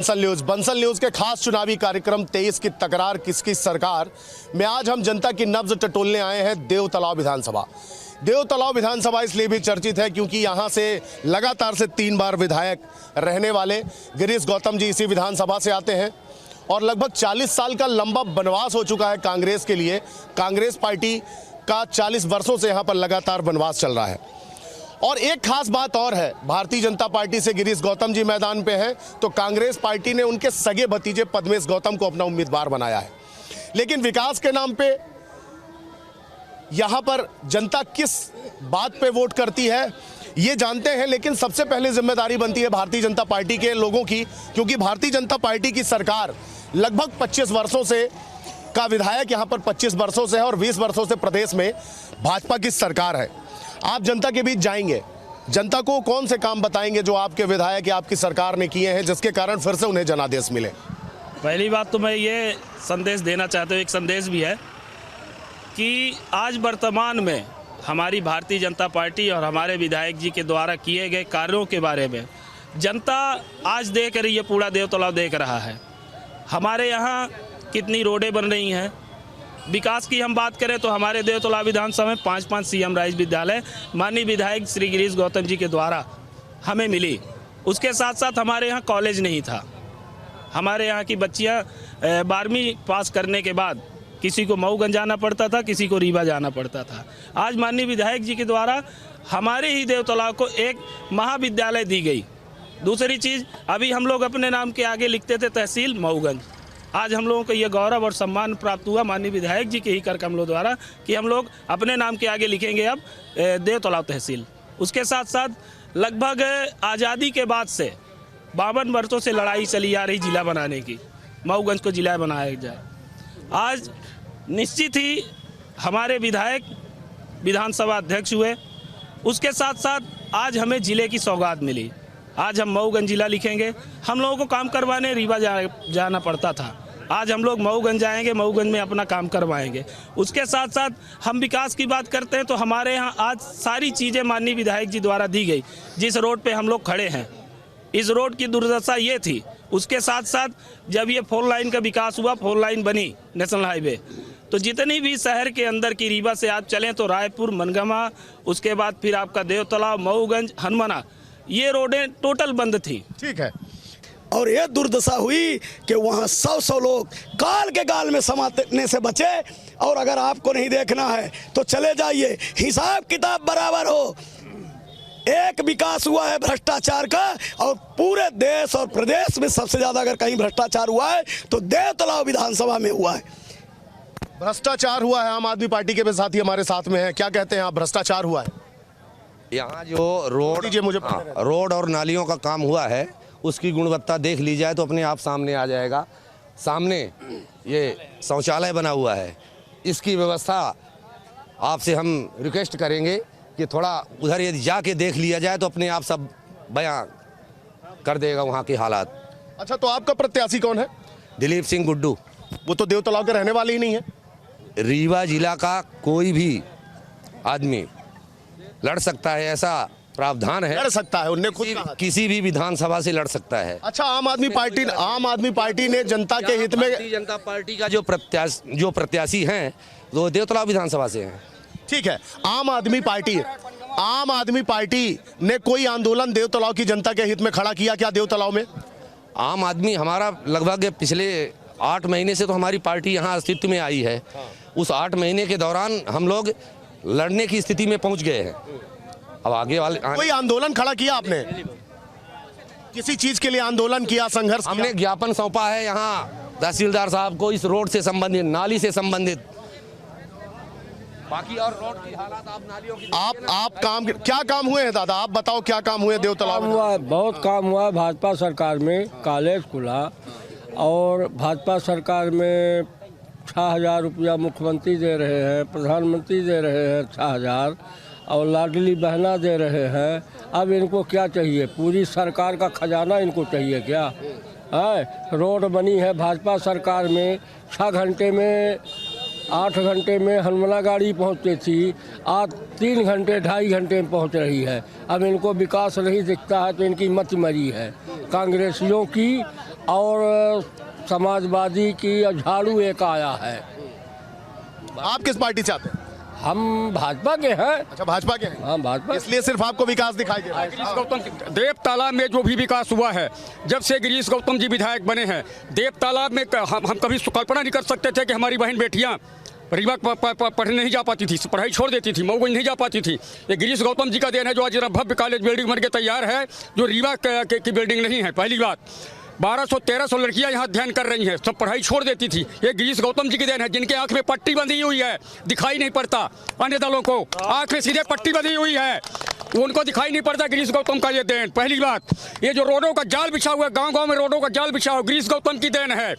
Bansal news के खास चुनावी कार्यक्रम 23 की तकरार किसकी सरकार में आज हम जनता की नब्ज टटोलने आए हैं देवतलाव विधानसभा। देवतलाव विधानसभा इसलिए भी चर्चित है क्योंकि यहां से लगातार से 3 बार विधायक रहने वाले गिरीश गौतम जी इसी विधानसभा से आते हैं और लगभग 40 साल का लंबा वनवास हो चुका है कांग्रेस के लिए। कांग्रेस पार्टी का 40 वर्षों से यहां पर लगातार वनवास चल रहा है। और एक खास बात और है, भारतीय जनता पार्टी से गिरीश गौतम जी मैदान पे हैं तो कांग्रेस पार्टी ने उनके सगे भतीजे पद्मेश गौतम को अपना उम्मीदवार बनाया है। लेकिन विकास के नाम पे यहां पर जनता किस बात पे वोट करती है ये जानते हैं, लेकिन सबसे पहले जिम्मेदारी बनती है भारतीय जनता पार्टी के लोगों की, क्योंकि भारतीय जनता पार्टी की सरकार लगभग 25 वर्षों से का विधायक यहां पर 25 वर्षों से है और 20 वर्षों से प्रदेश में भाजपा की सरकार है। आप जनता के बीच जाएंगे, जनता को कौन से काम बताएंगे जो आपके विधायक या आपकी सरकार ने किए हैं जिसके कारण फिर से उन्हें जनादेश मिले? पहली बात तो मैं ये संदेश देना चाहता हूँ, एक संदेश भी है कि आज वर्तमान में हमारी भारतीय जनता पार्टी और हमारे विधायक जी के द्वारा किए गए कार्यों के बारे में जनता आज देख रही है, पूरा देवतलाव देख रहा है। हमारे यहाँ कितनी रोडें बन रही हैं। विकास की हम बात करें तो हमारे देवतलाव विधानसभा में 5 सीएम राइज विद्यालय माननीय विधायक श्री गिरीश गौतम जी के द्वारा हमें मिली। उसके साथ साथ हमारे यहाँ कॉलेज नहीं था। हमारे यहाँ की बच्चियाँ 12वीं पास करने के बाद किसी को मऊगंज जाना पड़ता था, किसी को रीवा जाना पड़ता था। आज माननीय विधायक जी के द्वारा हमारे ही देवतलाव को एक महाविद्यालय दी गई। दूसरी चीज़, अभी हम लोग अपने नाम के आगे लिखते थे तहसील मऊगंज। आज हम लोगों को ये गौरव और सम्मान प्राप्त हुआ माननीय विधायक जी के ही कर कमलों द्वारा कि हम लोग अपने नाम के आगे लिखेंगे अब देवतलाव तहसील। उसके साथ साथ लगभग आज़ादी के बाद से 52 वर्षों से लड़ाई चली आ रही जिला बनाने की, मऊगंज को जिला बनाया जाए। आज निश्चित ही हमारे विधायक विधानसभा अध्यक्ष हुए। उसके साथ साथ आज हमें ज़िले की सौगात मिली। आज हम मऊगंज जिला लिखेंगे। हम लोगों को काम करवाने रीवा जाना पड़ता था, आज हम लोग मऊगंज जाएंगे, मऊगंज में अपना काम करवाएंगे। उसके साथ साथ हम विकास की बात करते हैं तो हमारे यहाँ आज सारी चीज़ें माननीय विधायक जी द्वारा दी गई। जिस रोड पे हम लोग खड़े हैं, इस रोड की दुर्दशा ये थी। उसके साथ साथ जब ये 4 लाइन का विकास हुआ, 4 लाइन बनी नेशनल हाईवे, तो जितनी भी शहर के अंदर की रीवा से आप चलें तो रायपुर, मनगमा, उसके बाद फिर आपका देवतलाव, मऊगंज, हनुमाना, ये रोडें टोटल बंद थी। ठीक है। और ये दुर्दशा हुई कि वहाँ 100 लोग काल के गाल में समाने से बचे। और अगर आपको नहीं देखना है तो चले जाइए, हिसाब किताब बराबर हो। एक विकास हुआ है भ्रष्टाचार का, और पूरे देश और प्रदेश में सबसे ज्यादा अगर कहीं भ्रष्टाचार हुआ है तो देवतलाव विधानसभा में हुआ है। भ्रष्टाचार हुआ है। आम आदमी पार्टी के भी साथी हमारे साथ में है, क्या कहते हैं आप? भ्रष्टाचार हुआ है यहाँ जो रोड और नालियों का काम हुआ है उसकी गुणवत्ता देख ली जाए तो अपने आप सामने आ जाएगा। सामने ये शौचालय बना हुआ है, इसकी व्यवस्था आपसे हम रिक्वेस्ट करेंगे कि थोड़ा उधर यदि जाके देख लिया जाए तो अपने आप सब बयां कर देगा वहाँ के हालात। अच्छा, तो आपका प्रत्याशी कौन है? दिलीप सिंह गुड्डू। वो तो देवतलाव के रहने वाले ही नहीं है। रीवा जिला का कोई भी आदमी लड़ सकता है, ऐसा प्रावधान है। लड़ सकता है, उन्हें खुद किसी भी विधानसभा से लड़ सकता है। अच्छा, आम आदमी पार्टी ने जनता के हित में, भारतीय जनता पार्टी का जो प्रत्याशी हैं वो देवतलाव विधानसभा से हैं। ठीक है। आम आदमी पार्टी ने कोई आंदोलन देवतलाव की जनता के हित में खड़ा किया क्या देवतलाव में? आम आदमी हमारा लगभग पिछले 8 महीने से तो हमारी पार्टी यहाँ अस्तित्व में आई है। उस 8 महीने के दौरान हम लोग लड़ने की स्थिति में पहुंच गए हैं। अब आगे वाले कोई आंदोलन खड़ा किया आपने? किसी चीज के लिए आंदोलन किया, संघर्ष? हमने ज्ञापन सौंपा है यहाँ तहसीलदार साहब को, इस रोड से संबंधित, नाली से संबंधित। बाकी और रोड की हालात आप नालियों की आप काम, क्या काम हुए हैं दादा? आप बताओ क्या काम हुए देवतलाव में? हुआ, बहुत काम हुआ। भाजपा सरकार में कॉलेज खुला और भाजपा सरकार में 6,000 रुपया मुख्यमंत्री दे रहे हैं, प्रधानमंत्री दे रहे हैं 6,000, और लाडली बहना दे रहे हैं। अब इनको क्या चाहिए? पूरी सरकार का खजाना इनको चाहिए क्या है? रोड बनी है भाजपा सरकार में, 6 घंटे में 8 घंटे में हनुमाना गाड़ी पहुंचती थी, आज 3 घंटे 2.5 घंटे में पहुंच रही है। अब इनको विकास नहीं दिखता है तो इनकी मत मरी है कांग्रेसियों की और समाजवादी की झाड़ू एक आया है। आप किस पार्टी से आते हैं? हम भाजपा के हैं। अच्छा, भाजपा के हैं। हाँ, भाजपा। इसलिए सिर्फ आपको विकास दिखाई दे रहा है। गिरीश गौतम देव तालाब में जो भी विकास हुआ है, जब से गिरीश गौतम जी विधायक बने हैं, देव तालाब में हम कभी कल्पना नहीं कर सकते थे कि हमारी बहन बेटियां रीवा पढ़ने नहीं जा पाती थी, पढ़ाई छोड़ देती थी, मऊगंज नहीं जा पाती थी। ये गिरीश गौतम जी का देन है जो आज भव्य कॉलेज बिल्डिंग बन के तैयार है, जो रीवा की बिल्डिंग नहीं है। पहली बात, 1200-1300 लड़कियां यहाँ अध्ययन कर रही हैं, सब पढ़ाई छोड़ देती थी। ये गिरीश गौतम जी की देन है, जिनके आंख में पट्टी बंधी हुई है, दिखाई नहीं पड़ता। अन्य दलों को आंख में सीधे पट्टी बंधी हुई है, उनको दिखाई नहीं पड़ता। गिरीश गौतम का ये देन। पहली बात, ये जो रोडों का जाल बिछा हुआ है, गांव-गांव में रोडों का जाल बिछा हुआ, गिरीश गौतम की देन है।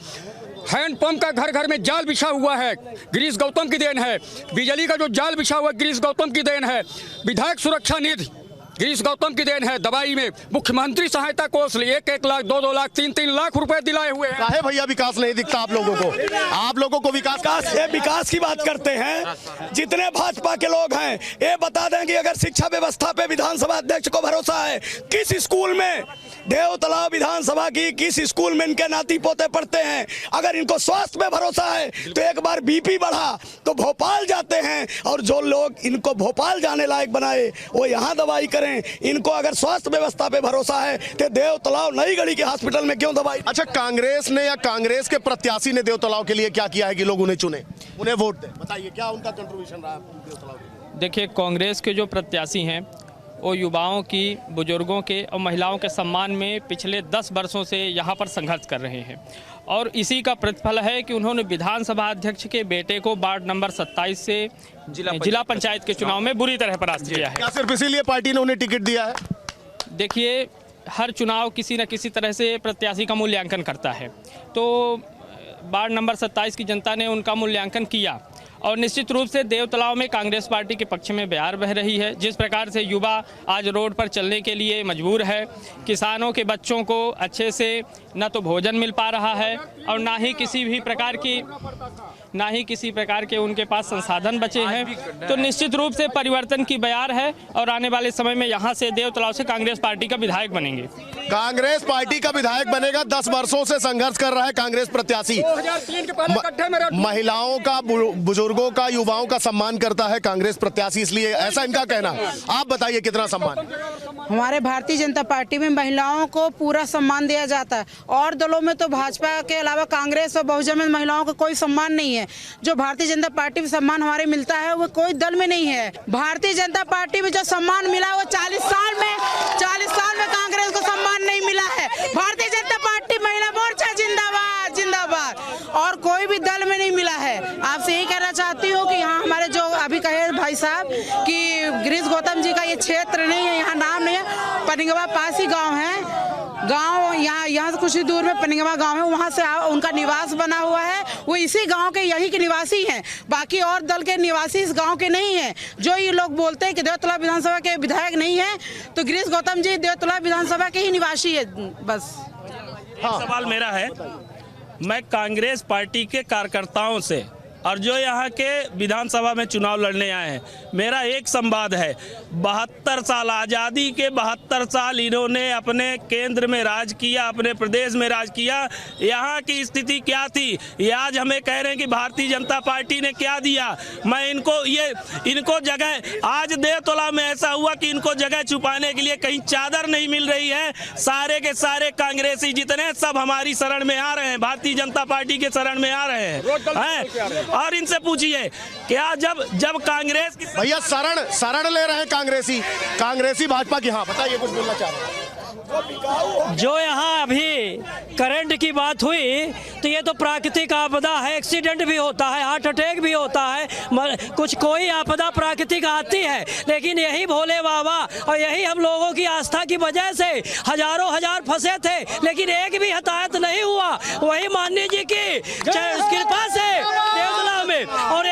हैंडपंप का घर घर में जाल बिछा हुआ है, गिरीश गौतम की देन है। बिजली का जो जाल बिछा हुआ है, गिरीश गौतम की देन है। विधायक सुरक्षा निधि गिरीश गौतम की देन है। दवाई में मुख्यमंत्री सहायता कोष 1-1 लाख, 2-2 लाख, 3-3 लाख रुपए दिलाए हुए हैं। काहे भैया विकास नहीं दिखता आप लोगों को? आप लोगों को विकास की बात करते हैं। जितने भाजपा के लोग हैं ये बता दें कि अगर शिक्षा व्यवस्था पे विधानसभा अध्यक्ष को भरोसा है, किस स्कूल में देव तालाब विधानसभा की किस स्कूल में इनके नाती पोते पढ़ते हैं? अगर इनको स्वास्थ्य में भरोसा है तो एक बार बीपी बढ़ा तो भोपाल जाते हैं, और जो लोग इनको भोपाल जाने लायक बनाए वो यहाँ दवाई करें। इनको अगर स्वास्थ्य व्यवस्था पे भरोसा है तो देव तालाब नई गढ़ी के हॉस्पिटल में क्यों दवाई? अच्छा, कांग्रेस ने या कांग्रेस के प्रत्याशी ने देव तालाब के लिए क्या किया है कि लोग उन्हें चुने, उन्हें वोट दें? बताइए क्या उनका कंट्रीब्यूशन रहा देव तालाब के लिए? देखिए, कांग्रेस के जो प्रत्याशी हैं वो युवाओं की, बुजुर्गों के और महिलाओं के सम्मान में पिछले 10 वर्षों से यहाँ पर संघर्ष कर रहे हैं, और इसी का प्रतिफल है कि उन्होंने विधानसभा अध्यक्ष के बेटे को वार्ड नंबर 27 से जिला पंचायत के चुनाव में बुरी तरह परास्त किया है। क्या सिर्फ इसीलिए पार्टी ने उन्हें टिकट दिया है? देखिए, हर चुनाव किसी न किसी तरह से प्रत्याशी का मूल्यांकन करता है, तो वार्ड नंबर 27 की जनता ने उनका मूल्यांकन किया, और निश्चित रूप से देव तालाब में कांग्रेस पार्टी के पक्ष में बयार बह रही है। जिस प्रकार से युवा आज रोड पर चलने के लिए मजबूर है, किसानों के बच्चों को अच्छे से न तो भोजन मिल पा रहा है और ना ही किसी प्रकार के उनके पास संसाधन बचे हैं, तो निश्चित रूप से परिवर्तन की बयार है, और आने वाले समय में यहाँ से देव तालाब से कांग्रेस पार्टी का विधायक बनेंगे। कांग्रेस पार्टी का विधायक बनेगा। 10 वर्षों से संघर्ष कर रहा है कांग्रेस प्रत्याशी। महिलाओं का, बुजुर्गों का, युवाओं का सम्मान करता है कांग्रेस प्रत्याशी, इसलिए ऐसा इनका कहना। आप बताइए कितना सम्मान? हमारे भारतीय जनता पार्टी में महिलाओं को पूरा सम्मान दिया जाता है, और दलों में तो भाजपा के अलावा कांग्रेस और बहुजन में महिलाओं को कोई सम्मान नहीं है। जो भारतीय जनता पार्टी में सम्मान हमारे मिलता है वो कोई दल में नहीं है। भारतीय जनता पार्टी में जो सम्मान मिला वो 40 साल में कांग्रेस को सम्मान नहीं मिला है। भारतीय जनता पार्टी महिला मोर्चा जिंदाबाद जिंदाबाद, और कोई भी दल में नहीं मिला है। आपसे यही कहना चाहती हूँ कि यहाँ हमारे जो अभी कहे भाई साहब कि गिरीश गौतम जी का ये क्षेत्र नहीं है, यहाँ नाम नहीं है, पनिंगवा पास ही गाँव है। गांव यहाँ से कुछ ही दूर में पनिंगवा गांव है, वहाँ से उनका निवास बना हुआ है। वो इसी गांव के यही के निवासी हैं, बाकी और दल के निवासी इस गांव के नहीं हैं। जो ये लोग बोलते हैं कि देव तालाब विधानसभा के विधायक नहीं है, तो गिरीश गौतम जी देव तालाब विधानसभा के ही निवासी है बस। सवाल मेरा है, मैं कांग्रेस पार्टी के कार्यकर्ताओं से और जो यहाँ के विधानसभा में चुनाव लड़ने आए हैं, मेरा एक संवाद है। 72 साल आज़ादी के 72 साल इन्होंने अपने केंद्र में राज किया, अपने प्रदेश में राज किया। यहाँ की स्थिति क्या थी ये आज हमें कह रहे हैं कि भारतीय जनता पार्टी ने क्या दिया। मैं इनको जगह, आज देव तालाब में ऐसा हुआ कि इनको जगह छुपाने के लिए कहीं चादर नहीं मिल रही है। सारे के सारे कांग्रेसी जितने सब हमारी शरण में आ रहे हैं, भारतीय जनता पार्टी के शरण में आ रहे हैं। और इनसे पूछिए क्या जब कांग्रेस की भैया शरण ले रहे हैं कांग्रेसी भाजपा की। हाँ बताइए, कुछ बोलना चाह रहे हैं? जो यहाँ अभी करंट की बात हुई तो ये तो प्राकृतिक आपदा है, एक्सीडेंट भी होता है, हार्ट अटैक भी होता है, कोई आपदा प्राकृतिक आती है, लेकिन यही भोले बाबा और यही हम लोगों की आस्था की वजह से हजारों हजार फंसे थे, लेकिन एक भी हताहत नहीं हुआ। वही माननीय जी की कृपा से देवतालाब में, और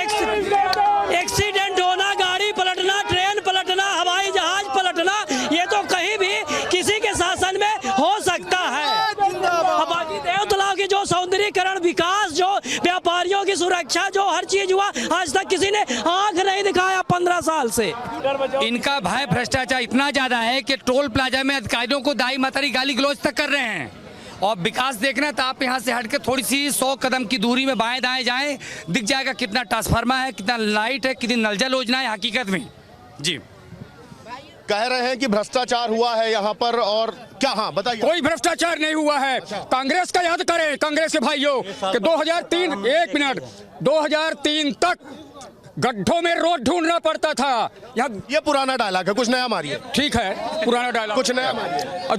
एक्सीडेंट होना, गाड़ी पलटना, ट्रेन पलटना, हवाई जहाज पलटना, ये तो कहीं भी किसी के शासन में हो सकता है। बाकी देव तालाब की जो सौंदर्यीकरण, विकास, जो व्यापारियों की सुरक्षा, जो हर चीज हुआ, आज तक किसी ने आंख नहीं दिखाया 15 साल से। इनका भय भ्रष्टाचार इतना ज्यादा है कि टोल प्लाजा में अधिकारियों को दाई मातारी गाली गलौज तक कर रहे हैं। और विकास देखना है तो आप यहाँ से हट के थोड़ी सी 100 कदम की दूरी में बाएं दाएं जाएं, दिख जाएगा कितना ट्रांसफार्मर है, कितना लाइट है, कितनी नल जल योजना है हकीकत में। जी कह रहे हैं कि भ्रष्टाचार हुआ है यहाँ पर, और क्या? हाँ बताइए। कोई भ्रष्टाचार नहीं हुआ है। कांग्रेस का याद करें, कांग्रेस के भाइयों, कि 2003 एक मिनट 2003 तक गड्ढों में रोड ढूंढना पड़ता था। ये पुराना डायलॉग है, कुछ नया मारिए। ठीक है, पुराना डायलॉग, कुछ नया मारिए। और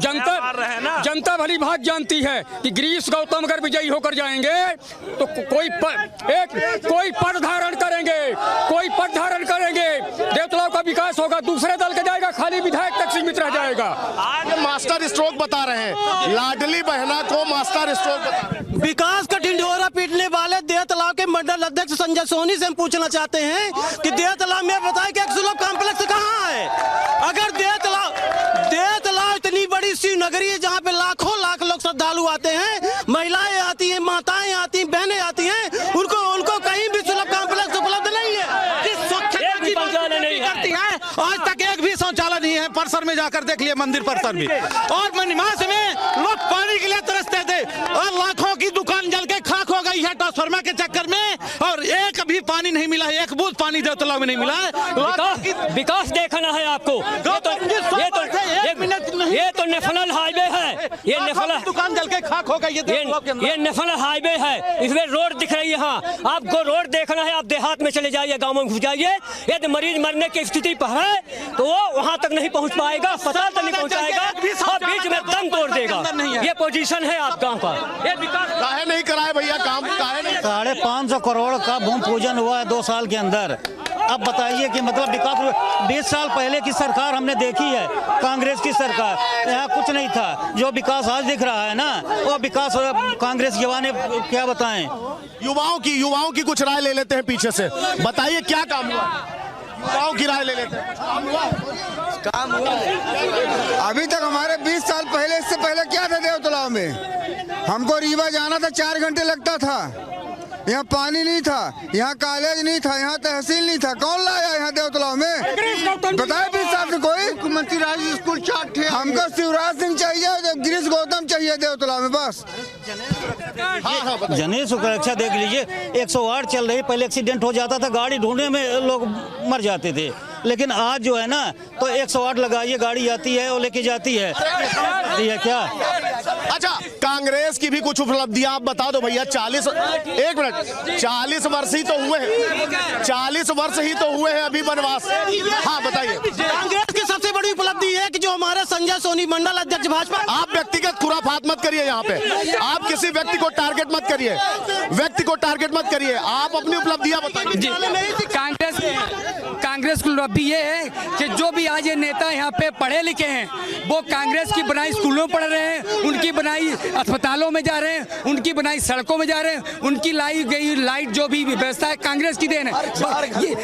जनता भली भांति जानती है कि गिरीश गौतम अगर विजयी होकर जाएंगे तो कोई पद धारण करेंगे, देवतलाव का विकास होगा, दूसरे दल का जाएगा, खाली विधायक तक सीमित रह जाएगा। आज मास्टर स्ट्रोक बता रहे हैं, लाडली बहना को मास्टर स्ट्रोक बता रहे हैं। विकास का ढिंढोरा पीटने वाले देव तालाब के मंडल अध्यक्ष संजय सोनी से हम पूछना चाहते हैं कि देव तालाब में बताए कि एक सुलभ कॉम्प्लेक्स कहाँ है? अगर देव तालाब इतनी बड़ी शिव नगरी है जहाँ पे लाखों लाख लोग श्रद्धालु आते हैं, महिलाएं आती हैं, माताएं आती हैं, बहनें आती हैं, उनको कहीं भी सुलभ कॉम्प्लेक्स उपलब्ध नहीं है। आज तक एक भी शौचालय नहीं है। परिसर में जाकर देख लिए, मंदिर परिसर में, और मनीमास में लोग पानी के लिए तरसते थे और लाखों की दुकान जल के खाक हो गई है ट्रांसफार्मर के चक्कर में, और एक भी पानी नहीं मिला है, एक बूंद पानी देव तालाब में नहीं मिला है। विकास देखना है आपको। ये तो नेशनल हाईवे है, ये नेशनल दुकान जल के खाक हो गई है। ये नेशनल हाईवे है, इसमें रोड दिख रही है। हाँ, आपको रोड देखना है, आप देहात में चले जाइए, गाँव में घुस जाइए। यदि मरीज मरने की स्थिति पर है तो वो वहाँ तक नहीं पहुँच पाएगा, अस्पताल तक नहीं पहुँचाएगा और बीच में दम तोड़ देगा। ये पोजीशन है आप गाँव का। ये विकास काहे नहीं कराए भैया काम? काहे नहीं? 550 करोड़ का भूमि पूजन हुआ है 2 साल के अंदर। अब बताइए कि मतलब विकास 20 साल पहले की सरकार हमने देखी है, कांग्रेस की सरकार, यहाँ कुछ नहीं था। जो विकास आज दिख रहा है ना, वो विकास कांग्रेस जवाने क्या बताएं। युवाओं की कुछ राय ले लेते हैं पीछे से। बताइए क्या काम हुआ? युवाओं की राय ले लेते हैं। काम हुआ अभी तक हमारे 20 साल पहले, इससे पहले क्या था देव तालाब में? हमको रीवा जाना था 4 घंटे लगता था। यहाँ पानी नहीं था, यहाँ कॉलेज नहीं था, यहाँ तहसील नहीं था। कौन लाया यहाँ देव तालाब में? बताए 20 साल से कोई? मुख्यमंत्री राज स्कूल चार्ट थे। हमको शिवराज सिंह चाहिए, गिरीश गौतम चाहिए देव तालाब में, बस। जनेश सुरक्षा देख लीजिए, 108 चल रही। पहले एक्सीडेंट हो जाता था, गाड़ी ढूंढने में लोग मर जाते थे, लेकिन आज जो है ना तो 108 लगाइए, गाड़ी आती है और लेके जाती है। ये क्या? अच्छा, कांग्रेस की भी कुछ उपलब्धियां आप बता दो भैया। 40 वर्ष ही तो हुए हैं, 40 वर्ष ही तो हुए हैं अभी वनवास। हाँ बताइए। कांग्रेस की सबसे बड़ी उपलब्धि है कि जो हमारे संजय सोनी मंडल अध्यक्ष भाजपा। आप व्यक्तिगत खुराफात मत करिए यहाँ पे, आप किसी व्यक्ति को टारगेट मत करिए, आप अपनी उपलब्धियां बताइए। कांग्रेस की उपलब्धि ये है कि जो भी आज ये नेता यहाँ पे पढ़े लिखे हैं, वो कांग्रेस की बनाई स्कूलों में पढ़ रहे हैं, उनकी बनाई अस्पतालों में जा रहे हैं, उनकी बनाई सड़कों में जा रहे हैं, उनकी लाई गई लाइट जो भी व्यवस्था है कांग्रेस की देन है।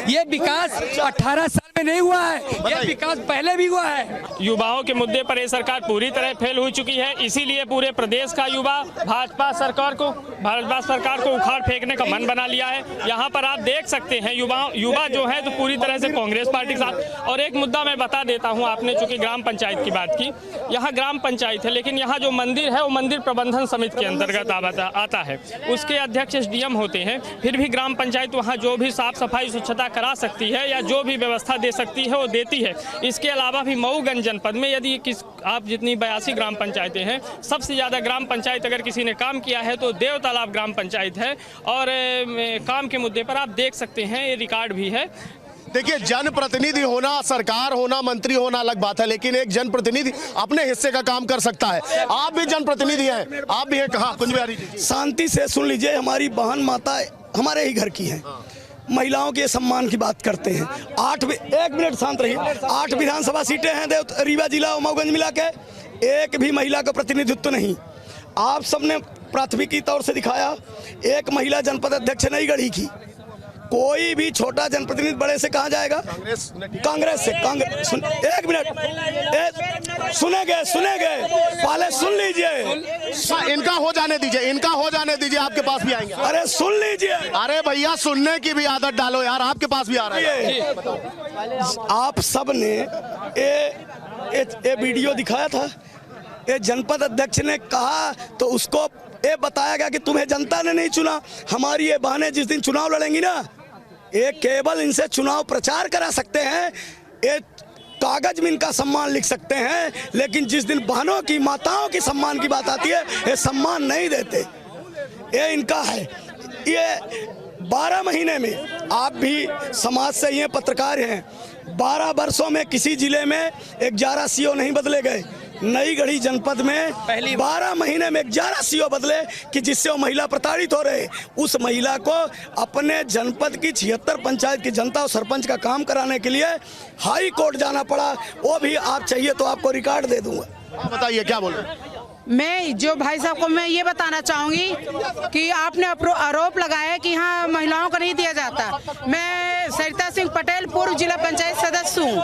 ये विकास 18 साल में नहीं हुआ है, ये विकास पहले भी हुआ है। युवाओं के मुद्दे पर ये सरकार पूरी तरह फेल हो चुकी है, इसीलिए पूरे प्रदेश का युवा भाजपा सरकार को उखाड़ फेंकने का मन बना लिया है। यहाँ पर आप देख सकते हैं युवा जो है तो पूरी तरह से कांग्रेस पार्टी के साथ। और एक मुद्दा मैं बता देता हूँ, आपने चूंकि ग्राम पंचायत की बात की, यहाँ ग्राम पंचायत है, लेकिन यहाँ जो मंदिर है वो मंदिर प्रबंधन समिति के अंतर्गत आता है। उसके अध्यक्ष SDM होते हैं। फिर भी ग्राम पंचायत वहाँ जो भी साफ सफाई स्वच्छता करा सकती है या जो भी व्यवस्था दे सकती है वो देती है। इसके अलावा भी मऊगंज जनपद में यदि आप जितनी 82 ग्राम पंचायतें हैं, सबसे ज़्यादा ग्राम पंचायत अगर किसी ने काम किया है तो देव तालाब ग्राम पंचायत है। और काम के मुद्दे पर आप देख सकते हैं, ये रिकॉर्ड भी है। देखिए, जनप्रतिनिधि होना, सरकार होना, मंत्री होना अलग बात है, लेकिन एक जनप्रतिनिधि अपने हिस्से का काम कर सकता है। आप भी जनप्रतिनिधि हैं, आप भी हैं। कहाँ? कुंज बिहारी जी, शांति से सुन लीजिए। हमारी बहन माता हमारे ही घर की हैं, महिलाओं के सम्मान की बात करते हैं। 1 मिनट शांत रहिए। 8 विधानसभा सीटें हैं रीवा जिला और मऊगंज मिला के, एक भी महिला का प्रतिनिधित्व नहीं। आप सबने प्राथमिकी तौर से दिखाया, एक महिला जनपद अध्यक्ष नहीं गढ़ी की। कोई भी छोटा जनप्रतिनिधि बड़े से कहाँ जाएगा? कांग्रेस से। एक मिनट, सुनेंगे पहले सुन लीजिए। इनका हो जाने दीजिए, आपके पास भी आएंगे। अरे सुन लीजिए। अरे भैया, सुनने की भी आदत डालो यार, आपके पास भी आ रहा है। आप सब ने ये वीडियो दिखाया था, ये जनपद अध्यक्ष ने कहा तो उसको ये बताया गया कि तुम्हें जनता ने नहीं चुना। हमारी ये बहनें जिस दिन चुनाव लड़ेंगी ना, ये केवल इनसे चुनाव प्रचार करा सकते हैं, ये कागज में इनका सम्मान लिख सकते हैं, लेकिन जिस दिन बहनों की, माताओं की सम्मान की बात आती है, ये सम्मान नहीं देते। ये इनका है। ये 12 महीने में, आप भी समाज से ही हैं, पत्रकार हैं, 12 वर्षों में किसी जिले में 11 सीओ नहीं बदले गए। नई गढ़ी जनपद में 12 महीने में 11 सीओ बदले कि जिससे वो महिला प्रताड़ित हो रहे। उस महिला को अपने जनपद की 76 पंचायत की जनता और सरपंच का काम कराने के लिए हाई कोर्ट जाना पड़ा। वो भी आप चाहिए तो आपको रिकॉर्ड दे दूंगा। बताइए क्या बोले। मैं जो भाई साहब को मैं ये बताना चाहूँगी कि आपने आरोप लगाया कि यहाँ महिलाओं को नहीं दिया जाता। मैं सरिता सिंह पटेल पूर्व जिला पंचायत सदस्य हूँ।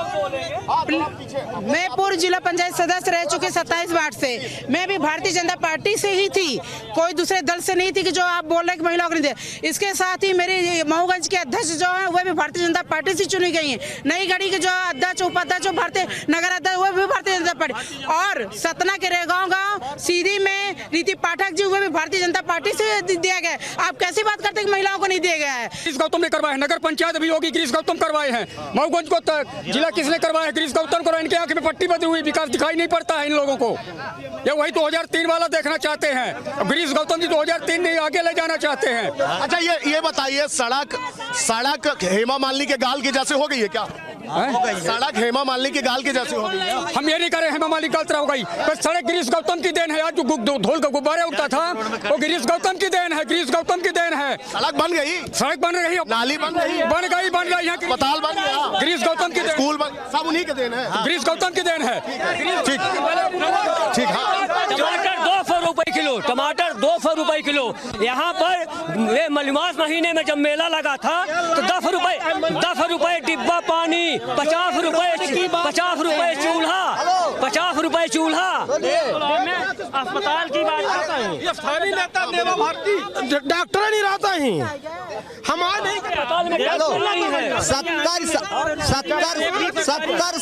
मैं पूर्व जिला पंचायत सदस्य रह चुके 27 वार्ड से। मैं भी भारतीय जनता पार्टी से ही थी, कोई दूसरे दल से नहीं थी कि जो आप बोल रहे कि महिलाओं को नहीं दिया। इसके साथ ही मेरी महूगंज के अध्यक्ष जो है वह भी भारतीय जनता पार्टी से चुनी गई है। नई गढ़ी के जो अध्यक्ष, उपाध्यक्ष, भारतीय नगर अध्यक्ष, वह भी भारतीय जनता पार्टी। और सतना के रेगांव गाँव सीधी में रीति पाठक जी, हुए भी भारतीय जनता पार्टी से दिया गया। आप कैसी बात करते हैं कि महिलाओं को नहीं दिया गया है? गिरीश गौतम ने करवाया, नगर पंचायत अभियोगी गिरीश गौतम करवाए हैं। महूगंज को जिला किसने करवाया? गिरीश गौतम को। इनके आंख में पट्टी बंधी हुई, विकास दिखाई नहीं पड़ता है इन लोगों को। ये वही 2003 वाला देखना चाहते हैं। गिरीश गौतम जी 2003 नहीं, आगे ले जाना चाहते हैं। अच्छा ये बताइए, सड़क हेमा मालिनी के गाल के जैसे हो गई है क्या? सड़क हेमा मालिनी के गाल के जैसे हो गई है। हम ये नहीं कह रहे हेमा मालिनी गलत हो गई, पर सड़क गिरीश गौतम की देन है। आज जो धूल का गुब्बारे उड़ता था वो गिरीश गौतम की देन है। गिरीश गौतम की देन है। सड़क बन गई, सड़क बन रही, नाली बन रही, बन गई है, अस्पताल बन गया, गिरीश गौतम की देन, स्कूल सब उन्हीं के देन है। गिरीश गौतम की देन है। ठीक हाँ। टमाटर 200 रुपए किलो, टमाटर 200 रुपए किलो। यहाँ पर ये मलमास महीने में जब मेला लगा था तो 10 रुपए डिब्बा पानी, 50 रुपए चूल्हा, 50 रुपए चूल्हा। अस्पताल की बात करता हूँ। ये स्थानीय नेता देवा भारती डॉक्टर नहीं रहता ही हमारे 70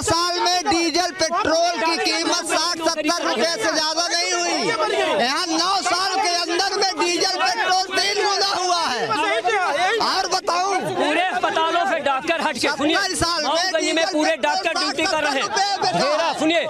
साल में डीजल पेट्रोल की कीमत 60-70 रुपए से ज्यादा नहीं हुई। यहाँ 9 साल के अंदर में डीजल पेट्रोल 3 गुना हुआ है। और बताऊं, पूरे अस्पतालों से डॉक्टर हट के सुनिए, महूगंज में पूरे डॉक्टर ड्यूटी कर रहे हैं। सुनिए,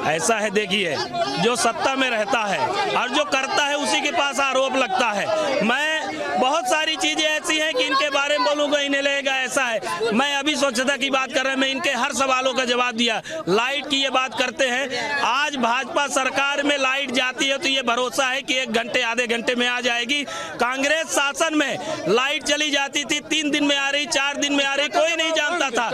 ऐसा है, देखिए, जो सत्ता में रहता है और जो करता है उसी के पास आरोप लगता है। मैं बहुत सारी चीजें ऐसी हैं कि इनके बारे में बोलूंगा इन्हें लगेगा ऐसा है। मैं अभी स्वच्छता की बात कर रहे हैं, मैं इनके हर सवालों का जवाब दिया। लाइट की ये बात करते हैं, आज भाजपा सरकार में लाइट जाती है तो ये भरोसा है कि 1 घंटे आधे घंटे में आ जाएगी। कांग्रेस शासन में लाइट चली जाती थी, 3 दिन में आ रही, 4 दिन में आ रही, कोई नहीं जानता था।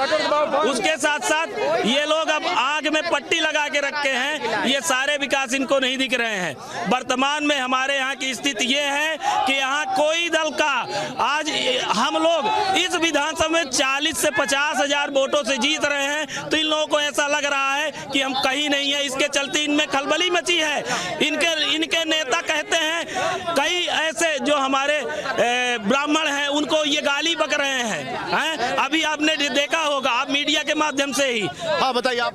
उसके साथ साथ ये लोग अब आग में पट्टी लगा के रखे हैं। ये सारे विकास इनको नहीं दिख रहे हैं। वर्तमान में हमारे यहाँ की स्थिति ये है कि यहाँ कोई दल का, आज हम लोग इस विधानसभा में 40 से 50 हजार वोटों से जीत रहे हैं, तो इन लोगों को ऐसा लग रहा है कि हम कहीं नहीं है। इसके चलते इनमें खलबली मची है। इनके नेता कहते हैं, कई ऐसे जो हमारे ब्राह्मण हैं उनको ये गाली बक रहे हैं। अभी आपने देखा होगा, आप मीडिया के माध्यम से ही। हाँ बताइए आप।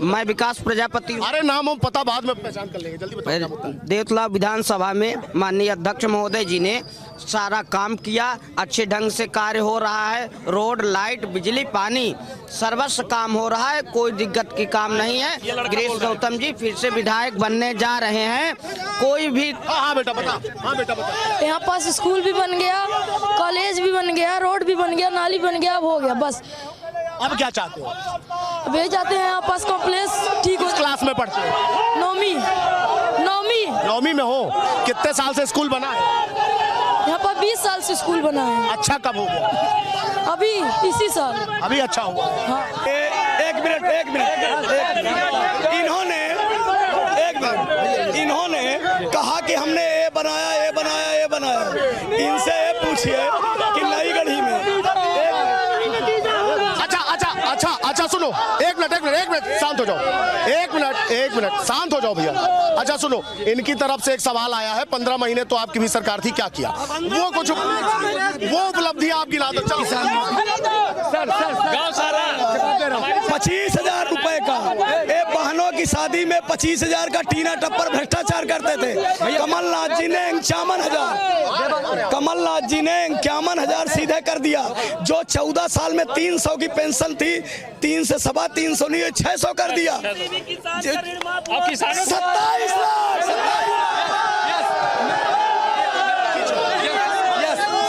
मैं विकास प्रजापति। अरे नाम हम पता बाद में पहचान कर लेंगे, जल्दी बताइए। देवतलाव विधानसभा में माननीय अध्यक्ष महोदय जी ने सारा काम किया, अच्छे ढंग से कार्य हो रहा है। रोड, लाइट, बिजली, पानी, सर्वस्व काम हो रहा है, कोई दिक्कत की काम नहीं है। गिरीश गौतम जी फिर से विधायक बनने जा रहे हैं। कोई भी हाँ बेटा बता। यहाँ पास स्कूल भी बन गया, कॉलेज भी बन गया, रोड भी बन गया, नाली बन गया, अब हो गया बस। अब क्या चाहते हो? अब ये चाहते हैं यहाँ पास कॉम्प्लेक्स ठीक हो। किस क्लास में पढ़ते हो? 9वीं में हो। कितने साल से स्कूल बना है? यहाँ पर 20 साल से स्कूल बना है। अच्छा कब हो गया? अभी इसी साल। अभी अच्छा हुआ। हाँ। एक मिनट इन्होंने कहा कि हमने ये बनाया। इनसे ये पूछिए कि नई गढ़ी में। अच्छा सुनो, एक मिनट एक मिनट शांत हो जाओ, एक मिनट शांत हो जाओ भैया। अच्छा सुनो, इनकी तरफ से एक सवाल आया है, 15 महीने तो आपकी भी सरकार थी, क्या किया? वो कुछ वो उपलब्धि आपकी ना दो। चलो 25,000 रुपए का एक बहनों की शादी में 25,000 का टीना टप्पर भ्रष्टाचार करते थे। कमलनाथ जी ने 51,000 सीधे कर दिया। जो 14 साल में 300 की पेंशन थी, 3 से 350 नहीं 600 कर दिया।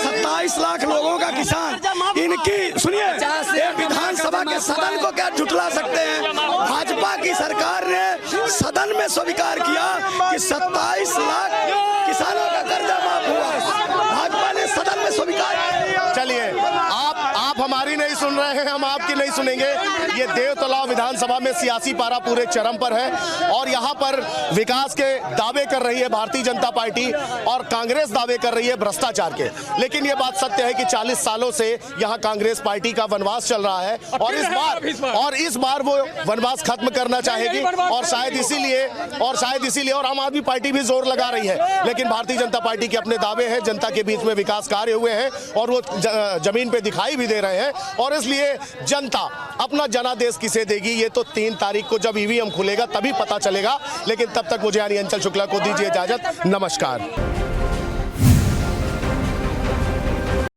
27 लाख लोगों का किसान, इनकी सुनिए, विधानसभा के सदन को क्या झुठला सकते हैं? भाजपा की सरकार ने सदन में स्वीकार किया कि 27 लाख किसानों का कर्जा माफ हुआ। भाजपा ने सदन में स्वीकार किया। चलिए, आप हमारी नहीं सुन रहे हैं, हम आपकी नहीं सुनेंगे। ये देवतलाव विधानसभा में सियासी पारा पूरे चरम पर है और यहाँ पर विकास के दावे कर रही है भारतीय जनता पार्टी और कांग्रेस दावे कर रही है भ्रष्टाचार के। लेकिन ये बात सत्य है कि 40 सालों से यहाँ कांग्रेस पार्टी का वनवास चल रहा है और इस बार वो वनवास खत्म करना चाहेगी और शायद इसीलिए और आम आदमी पार्टी भी जोर लगा रही है। लेकिन भारतीय जनता पार्टी के अपने दावे हैं, जनता के बीच में विकास कार्य हुए हैं और वो जमीन पे दिखाई भी दे रहे हैं और इसलिए जनता अपना जनादेश किसे देगी ये तो 3 तारीख को जब ईवीएम खुलेगा तभी पता चलेगा। लेकिन तब तक मुझे यानी अंचल शुक्ला को दीजिए इजाजत। नमस्कार।